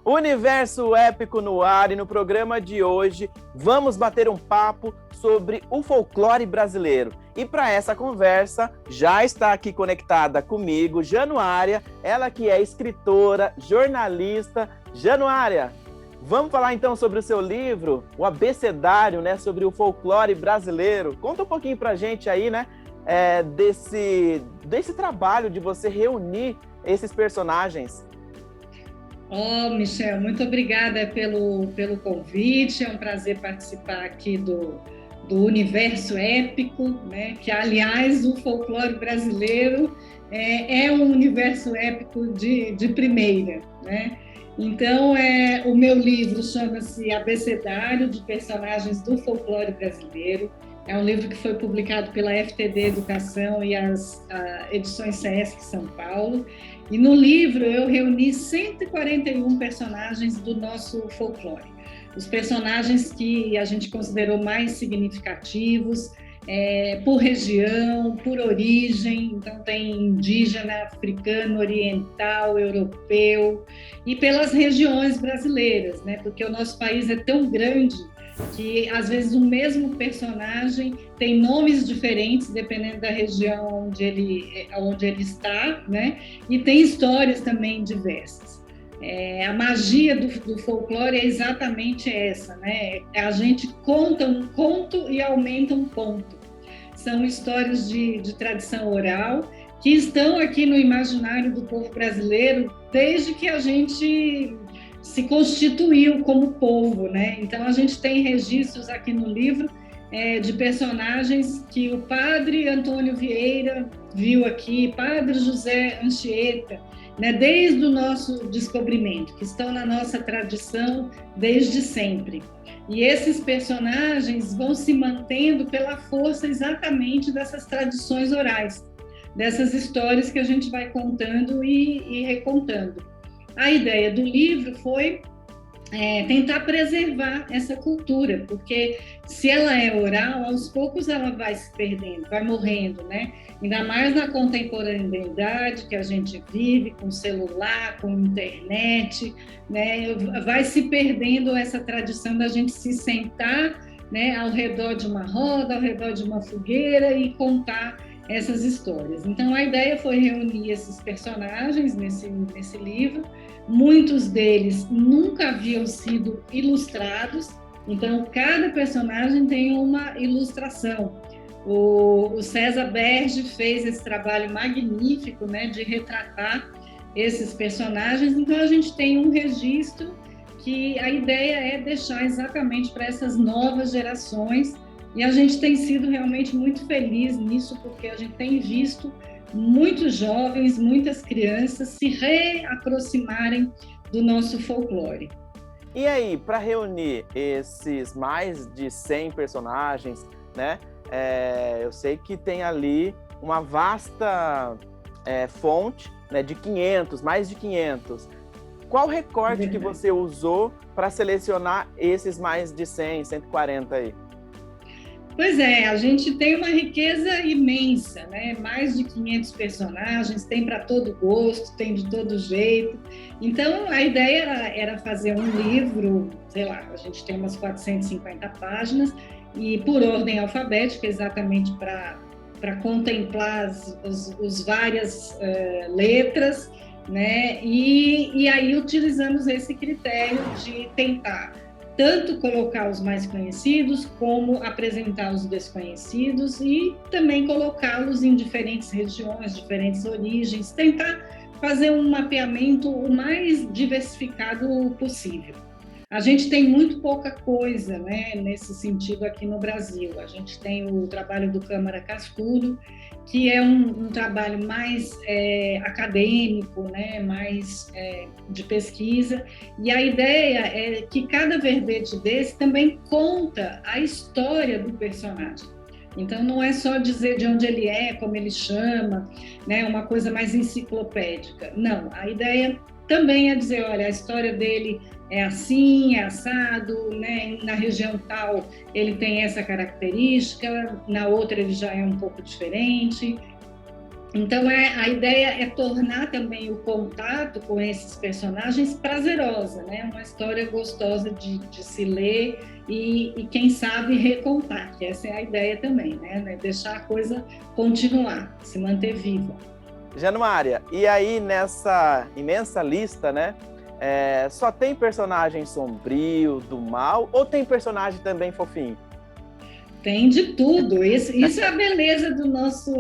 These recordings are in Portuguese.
Universo Épico no ar, e no programa de hoje vamos bater um papo sobre o folclore brasileiro. E para essa conversa já está aqui conectada comigo Januária, ela que é escritora, jornalista. Januária, vamos falar então sobre o seu livro, o Abecedário, né, sobre o folclore brasileiro. Conta um pouquinho para a gente aí, né, desse trabalho de você reunir esses personagens. Oh, Michel, muito obrigada pelo convite. É um prazer participar aqui do Universo Épico, né? Que, aliás, o folclore brasileiro é um universo épico de primeira, né? Então, o meu livro chama-se Abecedário de Personagens do Folclore Brasileiro. É um livro que foi publicado pela FTD Educação e as edições Sesc São Paulo. E no livro eu reuni 141 personagens do nosso folclore. Os personagens que a gente considerou mais significativos, por região, por origem. Então tem indígena, africano, oriental, europeu, e pelas regiões brasileiras, né? Porque o nosso país é tão grande que às vezes o mesmo personagem tem nomes diferentes dependendo da região onde ele está, né? E tem histórias também diversas. A magia do folclore é exatamente essa, né? A gente conta um conto e aumenta um conto. São histórias de tradição oral que estão aqui no imaginário do povo brasileiro desde que a gente se constituiu como povo, né? Então a gente tem registros aqui no livro de personagens que o padre Antônio Vieira viu aqui, padre José Anchieta, né? Desde o nosso descobrimento, que estão na nossa tradição desde sempre. E esses personagens vão se mantendo pela força exatamente dessas tradições orais, dessas histórias que a gente vai contando e recontando. A ideia do livro foi tentar preservar essa cultura, porque se ela é oral, aos poucos ela vai se perdendo, vai morrendo, né? Ainda mais na contemporaneidade que a gente vive, com celular, com internet, né? Vai se perdendo essa tradição da gente se sentar, né, ao redor de uma roda, ao redor de uma fogueira e contar essas histórias. Então a ideia foi reunir esses personagens nesse livro. Muitos deles nunca haviam sido ilustrados, então cada personagem tem uma ilustração. O César Berge fez esse trabalho magnífico, né, de retratar esses personagens. Então a gente tem um registro que a ideia é deixar exatamente para essas novas gerações, e a gente tem sido realmente muito feliz nisso, porque a gente tem visto muitos jovens, muitas crianças se reaproximarem do nosso folclore. E aí, para reunir esses mais de 100 personagens, né? Eu sei que tem ali uma vasta fonte, né, de 500, mais de 500. Qual recorte que você usou para selecionar esses mais de 100, 140 aí? Pois é, a gente tem uma riqueza imensa, né? Mais de 500 personagens, tem para todo gosto, tem de todo jeito. Então, a ideia era fazer um livro, sei lá, a gente tem umas 450 páginas, e por ordem alfabética, exatamente para contemplar as várias letras, né? E aí utilizamos esse critério de tentar tanto colocar os mais conhecidos, como apresentar os desconhecidos e também colocá-los em diferentes regiões, diferentes origens, tentar fazer um mapeamento o mais diversificado possível. A gente tem muito pouca coisa, né, nesse sentido aqui no Brasil. A gente tem o trabalho do Câmara Cascudo, que é um trabalho mais acadêmico, né, mais de pesquisa, e a ideia é que cada verbete desse também conta a história do personagem. Então, não é só dizer de onde ele é, como ele chama, né, uma coisa mais enciclopédica. Não, a ideia também a dizer, olha, a história dele é assim, é assado, né? Na região tal ele tem essa característica, na outra ele já é um pouco diferente. Então, a ideia é tornar também o contato com esses personagens prazerosa, né? Uma história gostosa de se ler e, quem sabe, recontar, que essa é a ideia também, né? Deixar a coisa continuar, se manter viva. Januária, e aí nessa imensa lista, né? Só tem personagem sombrio, do mal, ou tem personagem também fofinho? Tem de tudo, isso é a beleza do nosso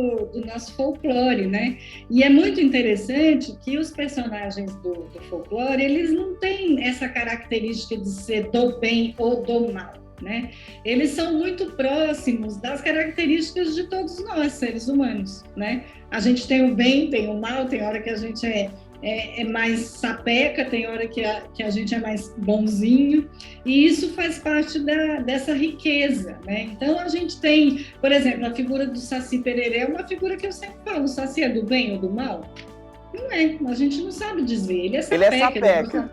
folclore, né? E é muito interessante que os personagens do folclore, eles não têm essa característica de ser do bem ou do mal, né? Eles são muito próximos das características de todos nós, seres humanos, né? A gente tem o bem, tem o mal, tem hora que a gente é mais sapeca, tem hora que a gente é mais bonzinho, e isso faz parte dessa riqueza, né? Então, a gente tem, por exemplo, a figura do Saci Pererê é uma figura que eu sempre falo, o Saci é do bem ou do mal? Não é, a gente não sabe dizer, ele é sapeca.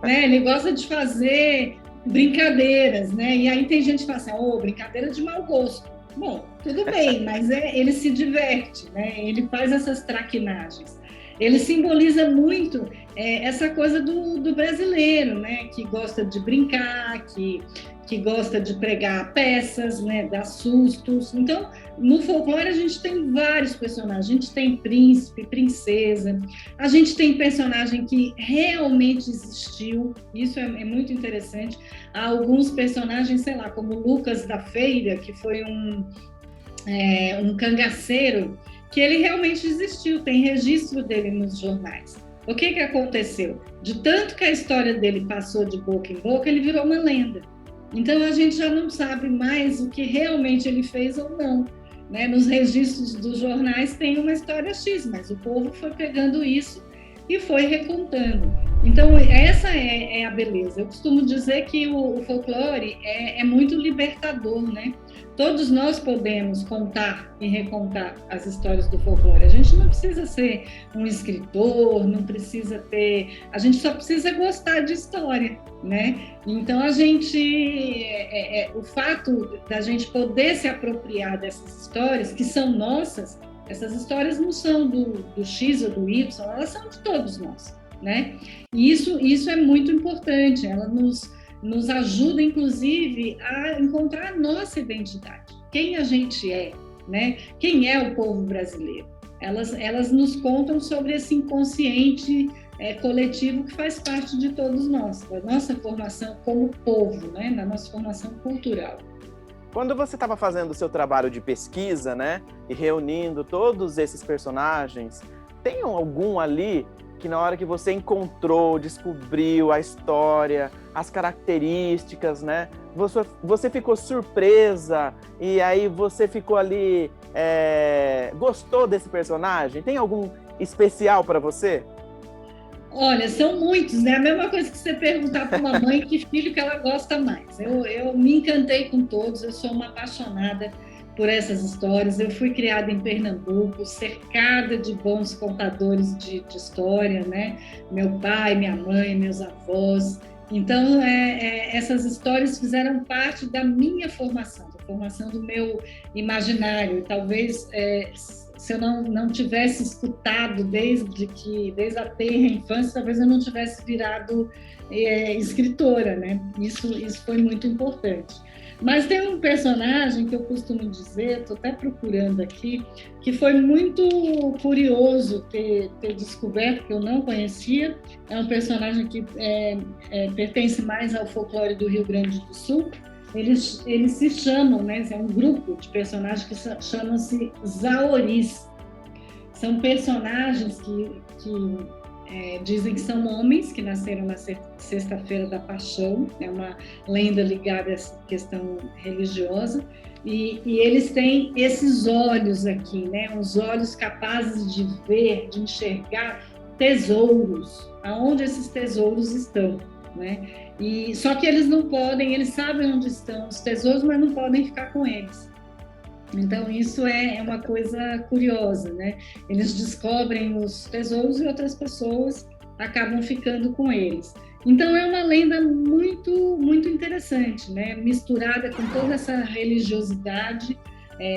Ele gosta de fazer brincadeiras, né? E aí tem gente que fala assim, brincadeira de mau gosto. Bom, tudo bem, mas ele se diverte, né? Ele faz essas traquinagens. Ele simboliza muito essa coisa do brasileiro, né? Que gosta de brincar, que gosta de pregar peças, né? Dar sustos. Então, no folclore a gente tem vários personagens. A gente tem príncipe, princesa. A gente tem personagem que realmente existiu. Isso é muito interessante. Há alguns personagens, sei lá, como Lucas da Feira, que foi um cangaceiro, que ele realmente existiu, tem registro dele nos jornais. O que aconteceu? De tanto que a história dele passou de boca em boca, ele virou uma lenda. Então, a gente já não sabe mais o que realmente ele fez ou não, né? Nos registros dos jornais tem uma história X, mas o povo foi pegando isso e foi recontando. Então, essa é a beleza. Eu costumo dizer que o folclore é muito libertador, né? Todos nós podemos contar e recontar as histórias do folclore. A gente não precisa ser um escritor, não precisa ter... A gente só precisa gostar de história, né? Então, o fato da gente poder se apropriar dessas histórias, que são nossas, essas histórias não são do X ou do Y, elas são de todos nós, né? E isso é muito importante, ela nos ajuda, inclusive, a encontrar a nossa identidade, quem a gente é, né? Quem é o povo brasileiro. Elas nos contam sobre esse inconsciente coletivo que faz parte de todos nós, da nossa formação como povo, né? Da nossa formação cultural. Quando você estava fazendo o seu trabalho de pesquisa, né, e reunindo todos esses personagens, tem algum ali que na hora que você encontrou, descobriu a história, as características, né, você ficou surpresa e aí você ficou ali, gostou desse personagem? Tem algum especial para você? Olha, são muitos, né? A mesma coisa que você perguntar para uma mãe que filho que ela gosta mais. Eu me encantei com todos, eu sou uma apaixonada por essas histórias. Eu fui criada em Pernambuco, cercada de bons contadores de história, né? Meu pai, minha mãe, meus avós. Então, essas histórias fizeram parte da minha formação, da formação do meu imaginário. Talvez... se eu não tivesse escutado desde a tenra infância, talvez eu não tivesse virado escritora, né? Isso foi muito importante. Mas tem um personagem que eu costumo dizer, estou até procurando aqui, que foi muito curioso ter descoberto, que eu não conhecia. É um personagem que pertence mais ao folclore do Rio Grande do Sul. Eles se chamam, né? É um grupo de personagens que chamam-se Zaoris. São personagens que dizem que são homens que nasceram na Sexta-feira da Paixão, é uma lenda ligada a essa questão religiosa, e eles têm esses olhos aqui, né? Os olhos capazes de ver, de enxergar tesouros, aonde esses tesouros estão, né? E só que eles não podem, eles sabem onde estão os tesouros, mas não podem ficar com eles. Então isso é uma coisa curiosa, né? Eles descobrem os tesouros e outras pessoas acabam ficando com eles. Então é uma lenda muito interessante, né? Misturada com toda essa religiosidade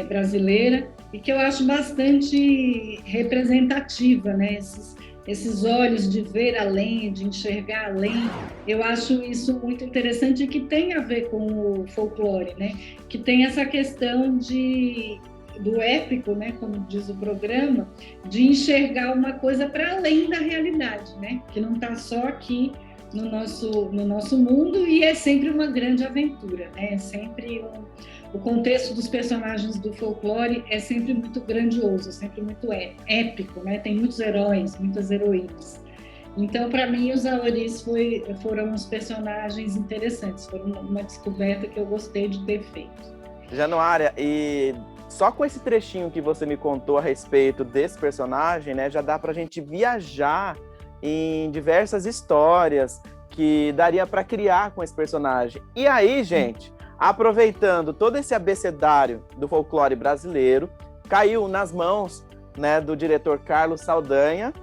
brasileira e que eu acho bastante representativa, né? Esses olhos de ver além, de enxergar além, eu acho isso muito interessante e que tem a ver com o folclore, né? Que tem essa questão do épico, né, como diz o programa, de enxergar uma coisa para além da realidade, né? Que não está só aqui no nosso mundo e é sempre uma grande aventura, né? É sempre o contexto dos personagens do folclore é sempre muito grandioso, sempre muito épico, né? Tem muitos heróis, muitas heroínas. Então, para mim, os Aoris foram uns personagens interessantes, foram uma descoberta que eu gostei de ter feito. Januária, e só com esse trechinho que você me contou a respeito desse personagem, né, já dá para a gente viajar em diversas histórias que daria para criar com esse personagem. E aí, gente, aproveitando todo esse abecedário do folclore brasileiro, caiu nas mãos, né, do diretor Carlos Saldanha,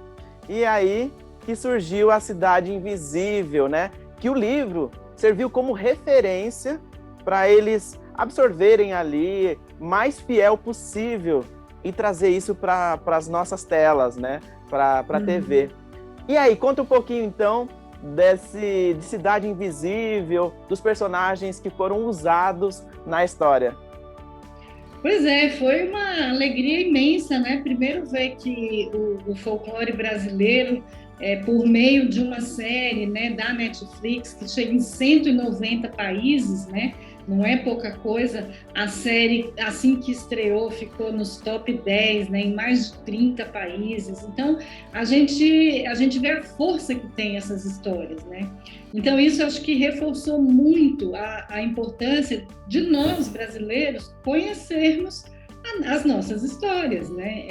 e aí que surgiu A Cidade Invisível, né, que o livro serviu como referência para eles absorverem ali mais fiel possível e trazer isso para as nossas telas, né, para a TV. E aí, conta um pouquinho então de Cidade Invisível, dos personagens que foram usados na história. Pois é, foi uma alegria imensa, né? Primeiro ver que o folclore brasileiro, por meio de uma série, né, da Netflix, que chega em 190 países, né? Não é pouca coisa. A série, assim que estreou, ficou nos top 10, né, em mais de 30 países. Então, a gente vê a força que tem essas histórias, né? Então, isso acho que reforçou muito a importância de nós, brasileiros, conhecermos as nossas histórias, né?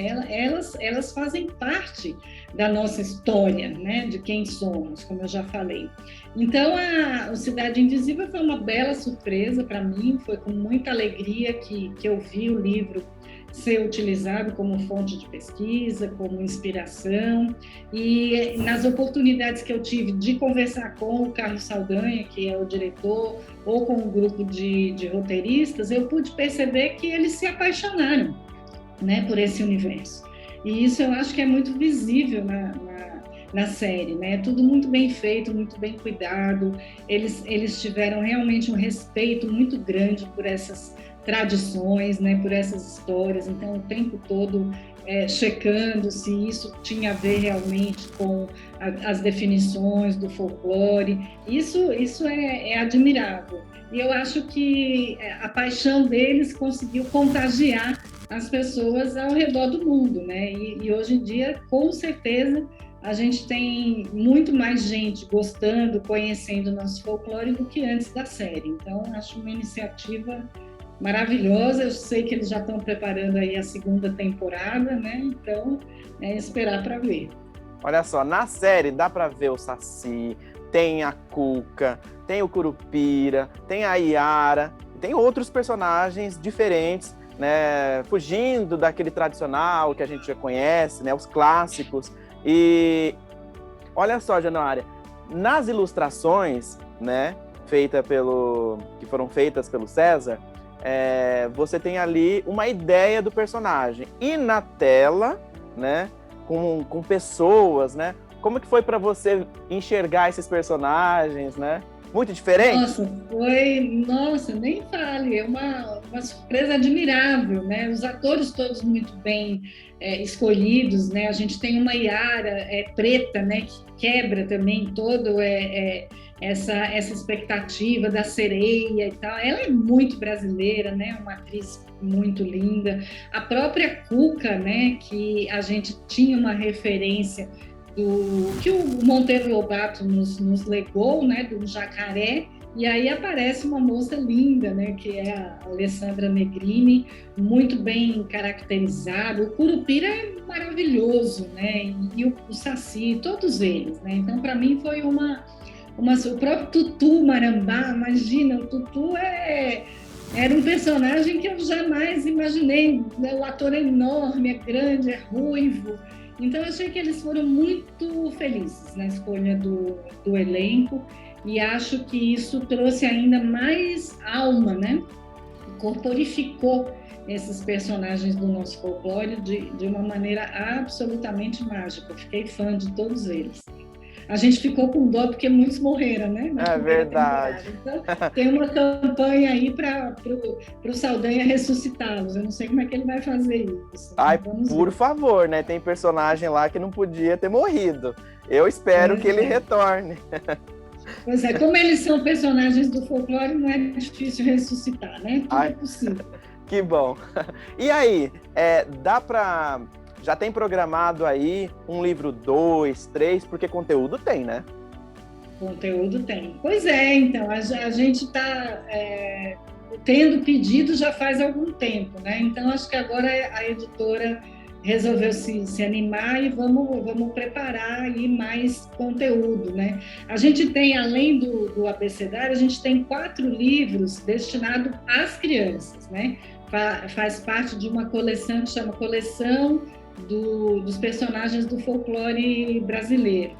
Elas fazem parte da nossa história, né? De quem somos, como eu já falei. Então, a Cidade Invisível foi uma bela surpresa para mim, foi com muita alegria que eu vi o livro ser utilizado como fonte de pesquisa, como inspiração, e nas oportunidades que eu tive de conversar com o Carlos Saldanha, que é o diretor, ou com um grupo de roteiristas, eu pude perceber que eles se apaixonaram, né, por esse universo. E isso eu acho que é muito visível na série, né? Tudo muito bem feito, muito bem cuidado. Eles tiveram realmente um respeito muito grande por essas tradições, né? Por essas histórias. Então, o tempo todo checando se isso tinha a ver realmente com as definições do folclore. Isso é admirável. E eu acho que a paixão deles conseguiu contagiar as pessoas ao redor do mundo, né? E hoje em dia, com certeza, a gente tem muito mais gente gostando, conhecendo o nosso folclore do que antes da série. Então, acho uma iniciativa maravilhosa. Eu sei que eles já estão preparando aí a segunda temporada, né? Então, é esperar para ver. Olha só, na série dá para ver o Saci, tem a Cuca, tem o Curupira, tem a Iara, tem outros personagens diferentes, né? Fugindo daquele tradicional que a gente já conhece, né? Os clássicos. E olha só, Januária, nas ilustrações, né? Que foram feitas pelo César, você tem ali uma ideia do personagem. E na tela, né, com pessoas, né? Como que foi para você enxergar esses personagens, né? Muito diferente? Nossa, nem fale, é uma surpresa admirável, né? Os atores todos muito bem escolhidos, né? A gente tem uma Iara preta, né? Que quebra também todo essa expectativa da sereia e tal. Ela é muito brasileira, né? Uma atriz muito linda. A própria Cuca, né? Que a gente tinha uma referência que o Monteiro Lobato nos legou, né, do jacaré, e aí aparece uma moça linda, né, que é a Alessandra Negrini, muito bem caracterizada. O Curupira é maravilhoso, né, e o Saci, todos eles, né. Então, para mim, foi o próprio Tutu Marambá. Imagina, o Tutu era um personagem que eu jamais imaginei, né? O ator é enorme, é grande, é ruivo. Então, eu achei que eles foram muito felizes na escolha do elenco e acho que isso trouxe ainda mais alma, né? Corporificou esses personagens do nosso folclore de uma maneira absolutamente mágica. Eu fiquei fã de todos eles. A gente ficou com dó porque muitos morreram, né? Na É primeira verdade. temporada. Então, tem uma campanha aí para o Saldanha ressuscitá-los. Eu não sei como é que ele vai fazer isso. Ai, Vamos por ver. favor, né? Tem personagem lá que não podia ter morrido. Eu espero que ele retorne. Pois é, como eles são personagens do folclore, não é difícil ressuscitar, né? Tudo Ai, é possível. que bom. E aí, dá para... Já tem programado aí um livro 2, 3, porque conteúdo tem, né? Conteúdo tem. Pois é, então, a gente está tendo pedido já faz algum tempo, né? Então, acho que agora a editora resolveu se animar e vamos preparar aí mais conteúdo, né? A gente tem, além do abecedário, a gente tem 4 livros destinados às crianças, né? Faz parte de uma coleção que chama Coleção dos Personagens do Folclore Brasileiro.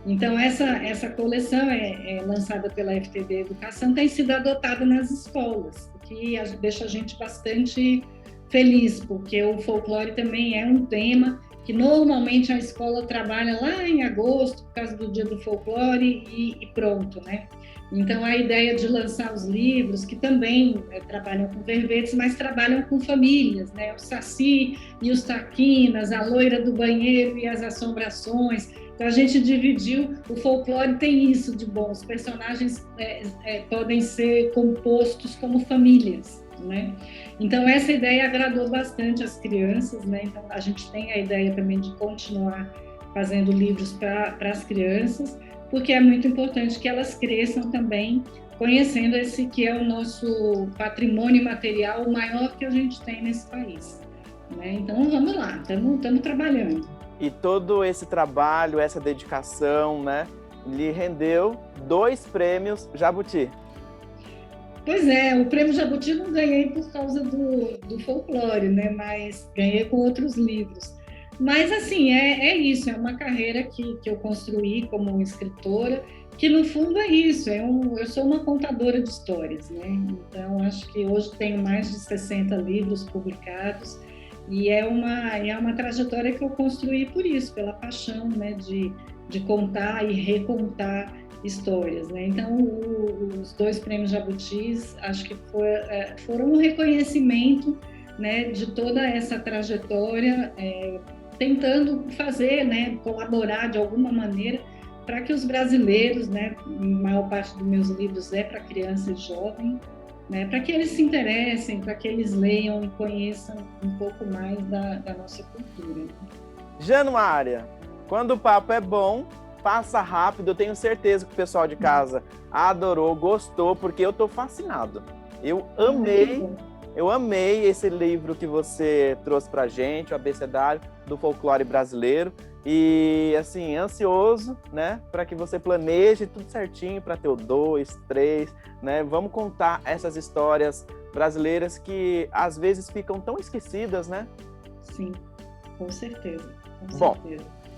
Então, essa coleção é lançada pela FTD Educação, tem sido adotada nas escolas, o que deixa a gente bastante feliz, porque o folclore também é um tema que normalmente a escola trabalha lá em agosto, por causa do Dia do Folclore, e pronto, né? Então, a ideia de lançar os livros, que também trabalham com verbetes, mas trabalham com famílias, né? O Saci e os Taquinas, a Loira do Banheiro e as Assombrações. Então, a gente dividiu, o folclore tem isso de bom, os personagens podem ser compostos como famílias, né? Então, essa ideia agradou bastante as crianças, né? Então, a gente tem a ideia também de continuar fazendo livros para as crianças, porque é muito importante que elas cresçam também conhecendo esse que é o nosso patrimônio material, o maior que a gente tem nesse país, né? Então, vamos lá, estamos trabalhando. E todo esse trabalho, essa dedicação, né, lhe rendeu 2 prêmios Jabuti. Pois é, o prêmio Jabuti não ganhei por causa do folclore, né? Mas ganhei com outros livros. Mas, assim, é isso, é uma carreira que eu construí como escritora, que no fundo é isso, eu sou uma contadora de histórias, né? Então, acho que hoje tenho mais de 60 livros publicados e é uma trajetória que eu construí por isso, pela paixão, né, de contar e recontar histórias, né? Então, os 2 prêmios Jabutis, acho que foram um reconhecimento, né, de toda essa trajetória, tentando fazer, né, colaborar de alguma maneira para que os brasileiros, né, a maior parte dos meus livros é para criança e jovem, né, para que eles se interessem, para que eles leiam e conheçam um pouco mais da nossa cultura. Januária, quando o papo é bom, passa rápido. Eu tenho certeza que o pessoal de casa adorou, gostou, porque eu tô fascinado. Eu amei esse livro que você trouxe pra gente, o Abecedário do Folclore Brasileiro. E, assim, ansioso, né, para que você planeje tudo certinho para ter o 2, 3, né? Vamos contar essas histórias brasileiras que às vezes ficam tão esquecidas, né? Sim, com certeza. Bom,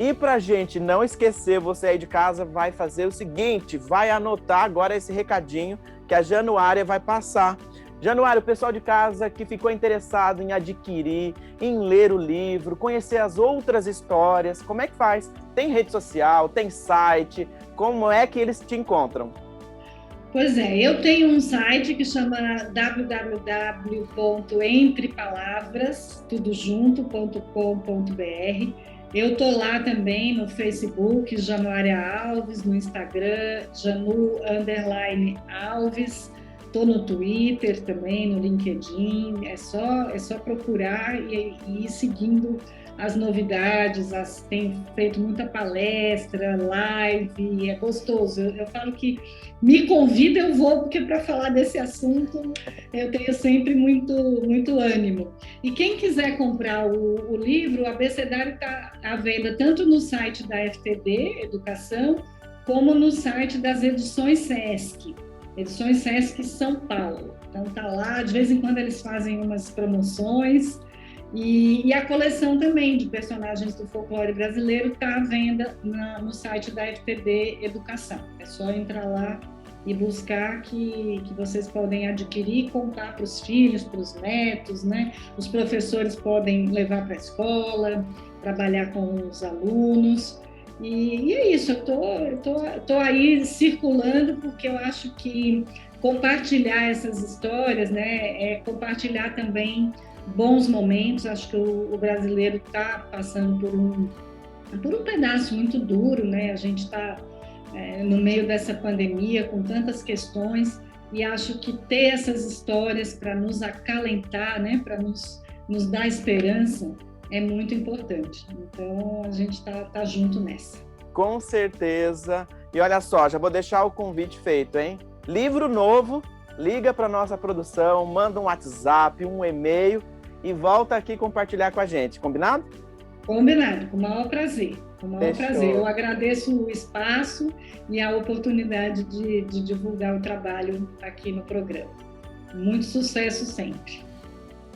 e para a gente não esquecer, você aí de casa vai fazer o seguinte, vai anotar agora esse recadinho que a Januária vai passar. Januária, o pessoal de casa que ficou interessado em adquirir, em ler o livro, conhecer as outras histórias, como é que faz? Tem rede social, tem site, como é que eles te encontram? Pois é, eu tenho um site que chama www.entrepalavras.com.br. Eu estou lá também no Facebook, Januária Alves, no Instagram, Janu_Alves. Estou no Twitter também, no LinkedIn. É só procurar e ir seguindo as novidades. Tenho feito muita palestra, live, é gostoso. Eu falo que me convida, eu vou, porque para falar desse assunto eu tenho sempre muito ânimo. E quem quiser comprar o livro, o Abecedário está à venda tanto no site da FTD Educação, como no site das Edições Sesc. Edições Sesc São Paulo. Então tá lá, de vez em quando eles fazem umas promoções E a coleção também de personagens do folclore brasileiro está à venda no site da FTD Educação. É só entrar lá e buscar que vocês podem adquirir e contar para os filhos, para os netos, né? Os professores podem levar para a escola, trabalhar com os alunos. E é isso, eu tô aí circulando porque eu acho que compartilhar essas histórias, né, é compartilhar também bons momentos. Acho que o brasileiro está passando por um pedaço muito duro, né? A gente está no meio dessa pandemia com tantas questões e acho que ter essas histórias para nos acalentar, né, para nos dar esperança é muito importante. Então a gente tá junto nessa. Com certeza. E olha só, já vou deixar o convite feito, hein? Livro novo, liga para nossa produção, manda um WhatsApp, um e-mail e volta aqui compartilhar com a gente, combinado? Combinado, com o maior prazer. Com o maior Fechou. prazer. Eu agradeço o espaço e a oportunidade de divulgar o trabalho aqui no programa. Muito sucesso sempre.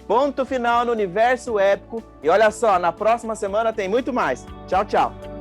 Ponto final no Universo Épico. E olha só, na próxima semana tem muito mais. Tchau, tchau.